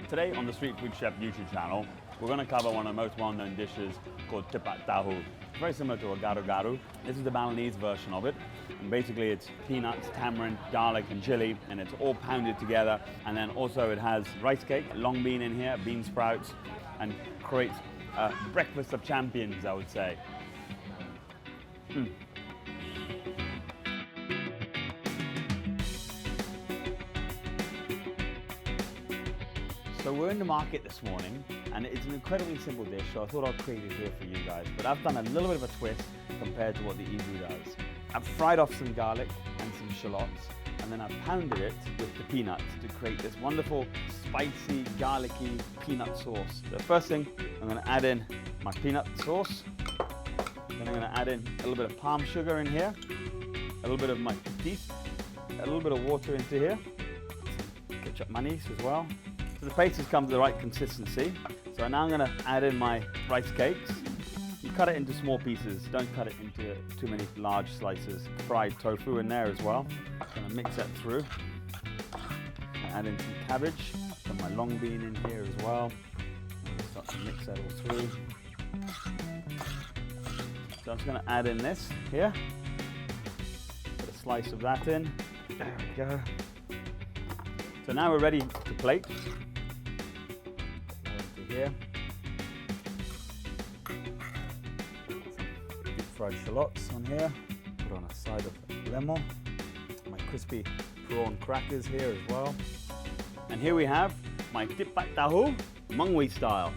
Today on the Street Food Chef YouTube channel, we're going to cover one of the most well-known dishes called Tipat Tahu. Very similar to a Gado-Gado. This is the Balinese version of it. And basically it's peanuts, tamarind, garlic and chili, and it's all pounded together. And then also it has rice cake, long bean in here, bean sprouts, and creates a breakfast of champions, I would say. So we're in the market this morning, and it's an incredibly simple dish, so I thought I'd create it here for you guys. But I've done a little bit of a twist compared to what the Ibu does. I've fried off some garlic and some shallots, and then I've pounded it with the peanuts to create this wonderful, spicy, garlicky peanut sauce. The first thing, I'm going to add in my peanut sauce. Then I'm going to add in a little bit of palm sugar in here, a little bit of my petis, a little bit of water into here, some ketchup mayonnaise as well. So the paste has come to the right consistency. So now I'm going to add in my rice cakes. You cut it into small pieces, don't cut it into too many large slices. Fried tofu in there as well. I'm going to mix that through. Add in some cabbage, and my long bean in here as well. Start to mix that all through. So I'm just going to add in this here. Put a slice of that in. There we go. So now we're ready to plate. Here. Some deep fried shallots on here. Put on a side of lemon. My crispy prawn crackers here as well. And here we have my Tipat Tahu Mengwi style.